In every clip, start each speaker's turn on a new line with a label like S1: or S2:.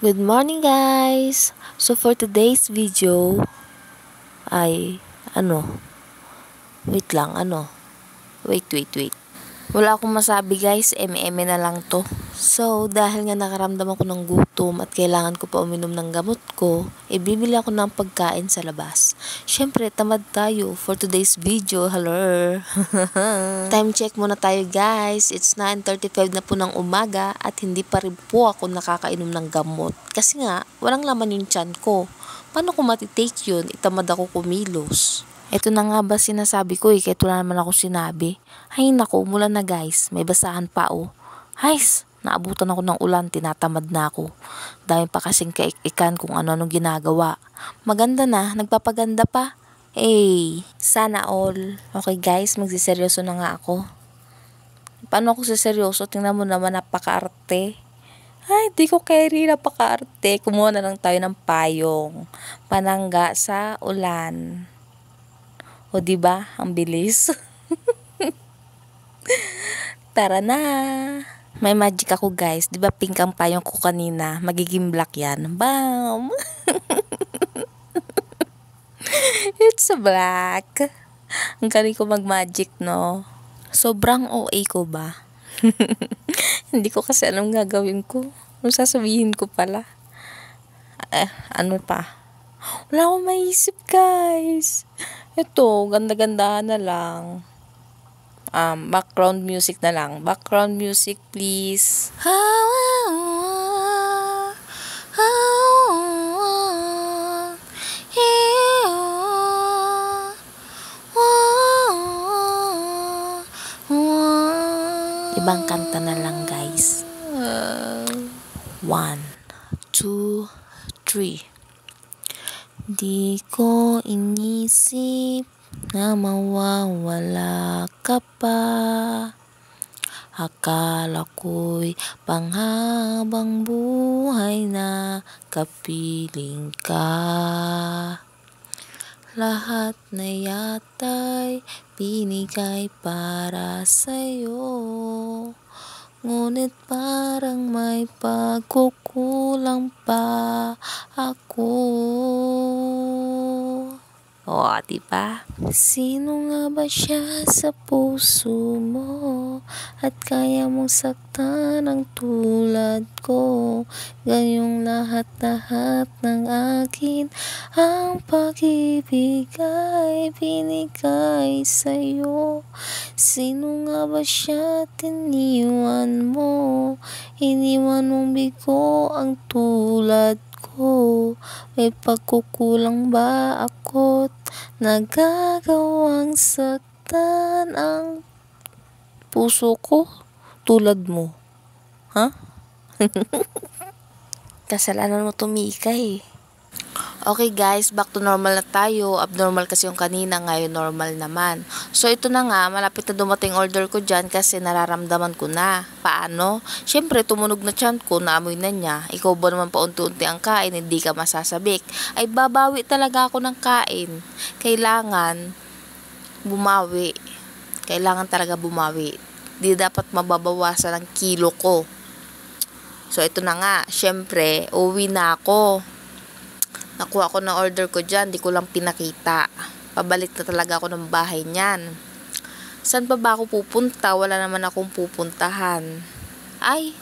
S1: Good morning guys! So for today's video ay wait lang, wait. Wala akong masabi guys, eme-eme na lang to. So dahil nga nakaramdam ako ng gutom at kailangan ko pa uminom ng gamot ko, bibili ako ng pagkain sa labas. Syempre tamad tayo for today's video, hello! Time check muna tayo guys, it's 9:35 na po ng umaga at hindi pa rin po ako nakakainom ng gamot. Kasi nga, walang laman yung tiyan ko. Paano ko matitake yun? Itamad ako kumilos. Ito na nga ba sinasabi ko kahit wala naman ako sinabi. Ay nako, umulan na guys. May basahan pa Hays, naabutan ako ng ulan, tinatamad na ako. Dahil pa kasing kaikikan kung ano-anong ginagawa. Maganda na, nagpapaganda pa. Sana all. Okay guys, magsiseryoso na nga ako. Paano ako siseryoso? Tingnan mo naman, napaka-arte. Ay, di ko carry, napaka-arte. Kumuha na lang tayo ng payong. Panangga sa ulan. O diba? Ang bilis. Tara na. May magic ako guys. Diba pink ang payong ko kanina? Magiging black yan. Bam! It's a black. Ang galing ko mag-magic, no? Sobrang OA ko ba? Hindi ko kasi alam gagawin ko. Ano sasabihin ko pala? Ano pa? Wala akong maisip guys. Ito, ganda-ganda na lang. Background music na lang. Background music please. Ibang kanta na lang guys. 1, 2, 3. Di ko inisip na mawawala ka pa. Akala ko'y panghabang buhay na kapiling ka. Lahat na yata'y binigay para sa'yo. Ngunit parang may pagkukulang pa ako. Diba? Sino nga ba siya sa puso mo? At kaya mong saktan ang tulad ko. Gayong lahat-lahat ng akin ang pag-ibig ay binigay sa'yo. Sino nga ba siya tiniwan mo? Iniwan mong bigo ang tulad ko. May pagkukulang ba ako't nagagawang saktan ang puso ko tulad mo? Kasalanan mo tumika Okay guys, back to normal na tayo. Abnormal kasi yung kanina, ngayon normal naman. So ito na nga, malapit na dumating order ko dyan kasi nararamdaman ko na. Paano? Siyempre tumunog na tiyan ko, naamoy na niya. Ikaw ba naman paunti-unti ang kain, hindi ka masasabik. Ay babawi talaga ako ng kain. Kailangan bumawi. Kailangan talaga bumawi. Di dapat mababawasan ang kilo ko. So ito na nga, siyempre uwi na ako. Nakuha ko na order ko dyan, di ko lang pinakita. Pabalik na talaga ako ng bahay niyan. Saan pa ba ako pupunta? Wala naman akong pupuntahan. Ay,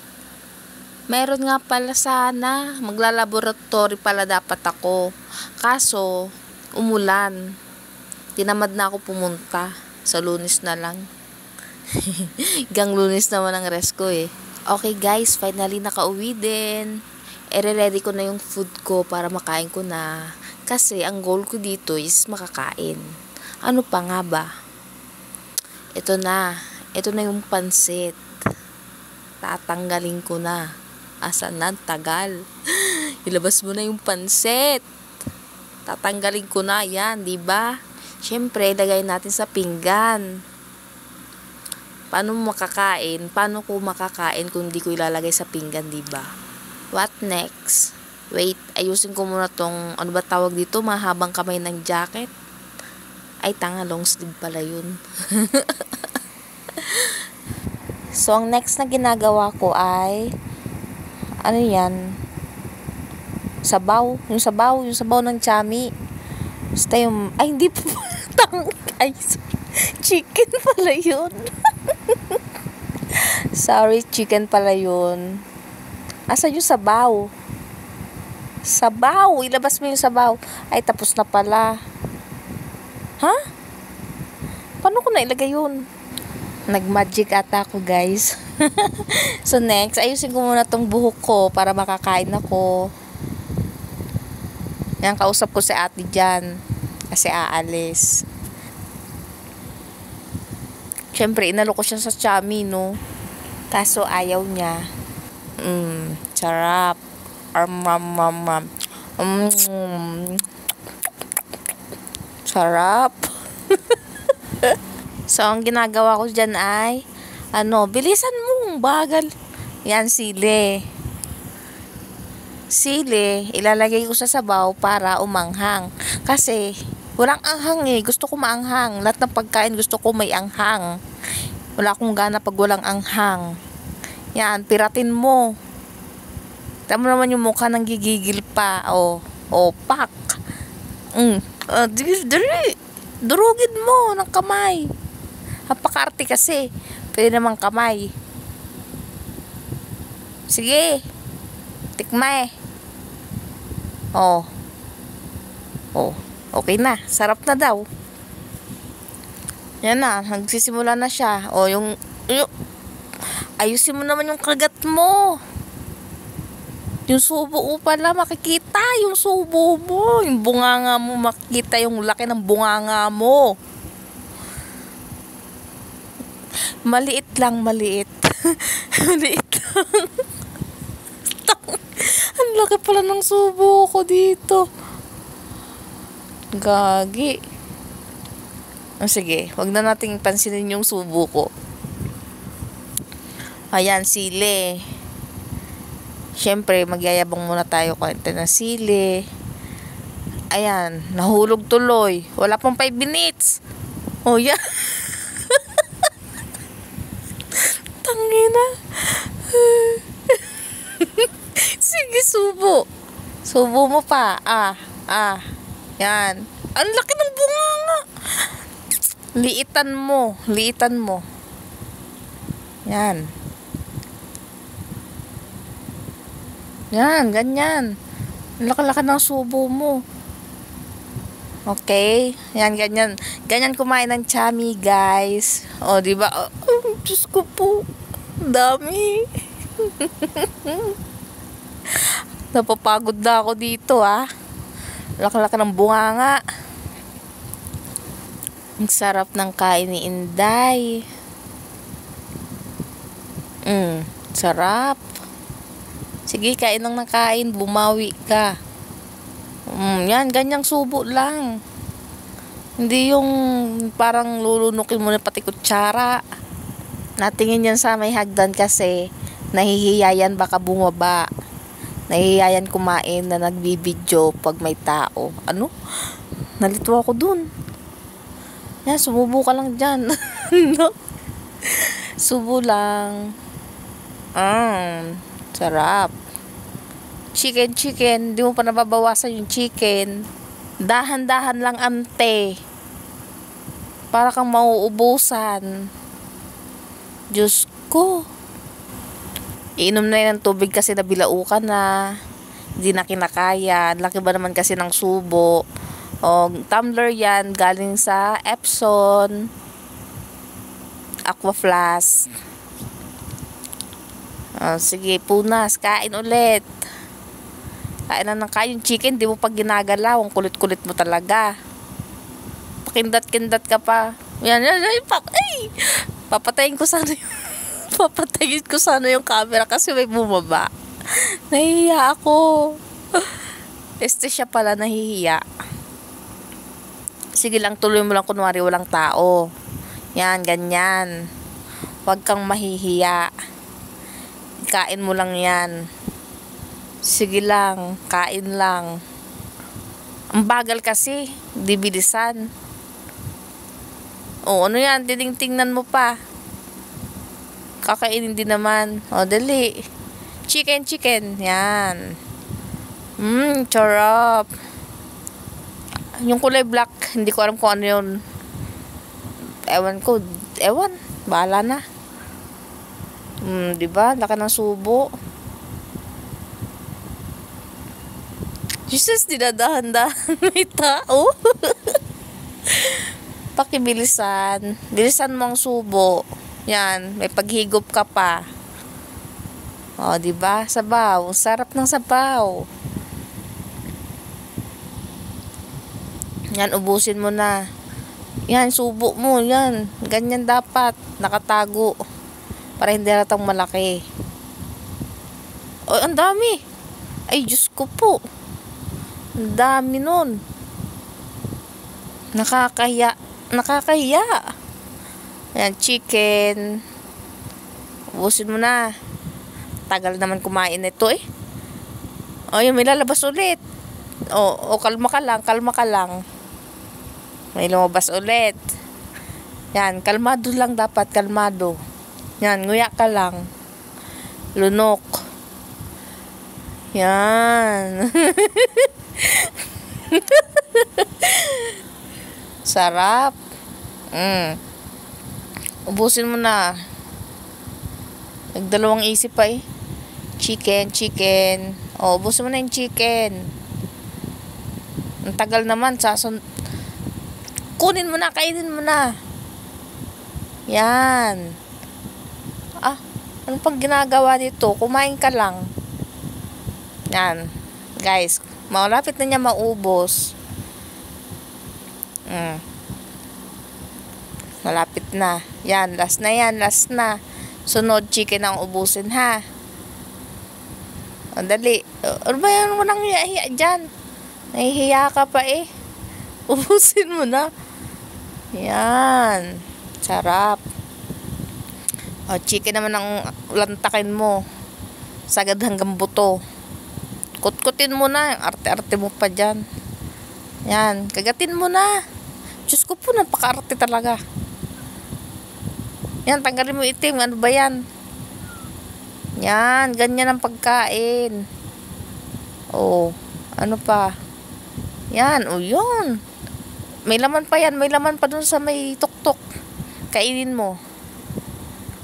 S1: meron nga pala sana. Maglalaboratory pala dapat ako. Kaso, umulan. Tinamad na ako pumunta. Sa Lunes na lang. Gang Lunes naman ang rest ko Okay guys, finally nakauwi din. Ready ko na yung food ko para makain ko na. Kasi ang goal ko dito is makakain. Ano pa nga ba? Ito na yung pansit. Tatanggalin ko na. Asan na? Tagal. Ilabas mo na yung pansit. Tatanggalin ko na yan, di ba? Siyempre, ilagay natin sa pinggan. Paano makakain? Paano ko makakain kung di ko ilalagay sa pinggan, di ba? What next? Wait, ayusin ko muna tong, ano ba tawag dito? Mahabang kamay ng jacket. Ay, tanga, long sleeve pala yun. So, ang next na ginagawa ko ay, ano yan? Sabaw. Yung sabaw ng chami. Basta yung, ay, hindi pa. Ay, chicken pala yun. Sorry, chicken pala yun. Asa yung sabaw? Sabaw! Ilabas mo yung sabaw. Ay, tapos na pala. Ha? Paano ko na ilagay yun? Nag-magic ata ako, guys. So, next, ayusin ko muna tong buhok ko para makakain ako. Yan, kausap ko si ate dyan. Kasi aalis. Siyempre, inalo ko siya sa chami, no? Kaso, ayaw niya. Sarap. Sarap. So, ang ginagawa ko dyan ay, bilisan mo, bagal. Yan, sili. Sili, ilalagay ko sa sabaw para umanghang. Kasi, walang anghang eh. Gusto ko maanghang. Lahat ng pagkain gusto ko may anghang. Wala akong gana pag walang anghang. Yan, piratin mo. Tama naman yung mukha ng gigigil pa. Pak. Durugin mo ng kamay. Napakarte kasi. Pwede namang kamay. Sige. Tikmay. Okay na. Sarap na daw. Yan na. Nagsisimula na siya. Ayusin mo naman yung kagat mo. Yung subo mo pala, makikita yung subo mo. Yung bunganga mo, makikita yung laki ng bunganga mo. Maliit lang, maliit. Maliit lang. Ang laki pala ng subo ko dito. Gagi. Sige, wag na nating pansinin yung subo ko. Ayan, sili. Siyempre, magyayabang muna tayo konti ng sili. Ayan, nahulog tuloy. Wala pang 5 minutes. Yan. Tangina. Sige, subo. Subo mo pa. Yan. Ang laki ng bunganga. Liitan mo. Yan. Yan, ganyan. Laki-laki ng subo mo. Okay? Yan, ganyan. Ganyan kumain ng chami, guys. Diba? Diyos ko po. Dami. Napapagod na ako dito, Laki-laki ng bunganga. Ang sarap ng kain ni Inday. Sarap. Sige, kain lang ng kain. Bumawi ka. Yan, ganyang subo lang. Hindi yung parang lulunukin mo na pati kutsara. Natingin yan sa may hagdan kasi nahihiyayan baka bumaba. Nahihiyayan kumain na nagbibidyo pag may tao. Nalito ako dun. Yan, sumubo ka lang dyan. Subo lang. Sarap. Chicken. Di mo pa nababawasan yung chicken. Dahan-dahan lang, ante. Para kang mauubusan. Diyos ko. Iinom na yun ng tubig kasi nabilaukan na. Hindi na kinakaya. Laki ba naman kasi ng subo. Tumbler yan. Galing sa Epson. Aqua Flask. Sige, punas. Kain ulit. Kain na ng kain. Yung chicken, di mo pa ginagalaw. Ang kulit-kulit mo talaga. Pakindat-kindat ka pa. Yan. Papatayin ko sana yung camera kasi may bumaba. Nahihiya ako. Siya pala nahihiya. Sige lang, tuloy mo lang kunwari walang tao. Yan, ganyan. Huwag kang mahihiya. Kain mo lang yan. Sige lang, kain lang. Ang bagal kasi, di bilisan. Ano yan, tingnan mo pa. Kakainin din naman. Dali. Chicken. Yan. Charap. Yung kulay black, hindi ko alam kung ano yun. Ewan ko. Ewan. Bahala na. Diba? Laka ng subo. Jesus, dinadahan-dahan. May tao. Pakibilisan. Bilisan mo ang subo. Yan. May paghigop ka pa. O, diba? Sabaw. Sarap ng sabaw. Yan, ubusin mo na. Yan, subo mo. Yan. Ganyan dapat. Nakatago. Para hindi halatang malaki. O, ang dami. Ay, Diyos ko po. Ang dami nun. Nakakahiya. Nakakahiya. Yan, chicken. Ubusin mo na. Tagal naman kumain nito eh. O, yun, may lalabas ulit. O, kalma ka lang, kalma ka lang. May lumabas ulit. Yan, kalmado lang dapat, kalmado. Yan, nguya ka lang. Lunok. Yan. Sarap. Ubusin mo na. Nagdalawang isip pa eh. Chicken, chicken. O, ubusin mo na yung chicken. Ang tagal naman. Kunin mo na, kainin mo na. Yan. Ano pang ginagawa nito? Kumain ka lang. Yan. Guys, malapit na niya maubos. Malapit na. Yan, last na yan, last na. Sunod, chicken ang ubusin, ha? O, dali. Ano ba yan? Walang hiya-hiya dyan. Nahihiya ka pa eh. Ubusin mo na. Yan. Sarap. O, chicken naman ang lantakin mo. Sagad hanggang buto. Kutkutin mo na. Arte-arte mo pa dyan. Yan. Kagatin mo na. Diyos ko po, napaka-arte talaga. Yan, tanggalin mo itim. Ano ba yan? Yan. Ganyan ang pagkain. O, ano pa? Yan. O, yun. May laman pa yan. May laman pa dun sa may tuktok. Kainin mo.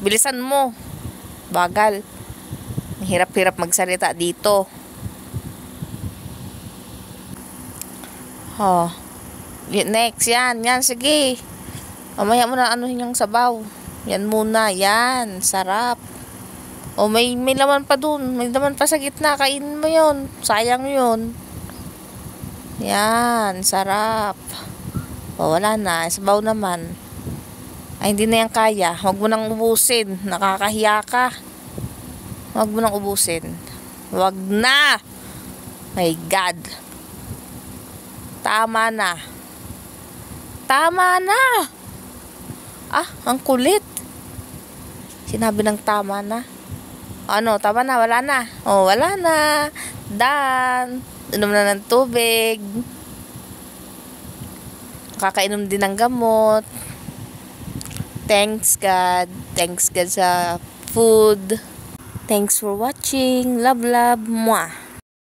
S1: Bilisan mo. Bagal. Hirap-hirap magsalita dito. Oh. Next. Yan. Yan. Sige. Mamaya mo na anuhin yung sabaw. Yan muna. Yan. Sarap. O, may laman pa dun. May laman pa sa gitna. Kainin mo yun. Sayang yun. Yan. Sarap. O, wala na. Sabaw naman. Ay, hindi na yan kaya. Huwag mo nang ubusin. Nakakahiya ka. Huwag mo nang ubusin. Huwag na. My God. Tama na. Tama na. Ang kulit. Sinabi ng tama na. Ano, tama na. Wala na. O, wala na. Done. Inom na ng tubig. Kakainom din ng gamot. Thanks God. Thanks God sa food. Thanks for watching. Love, love. Mwah.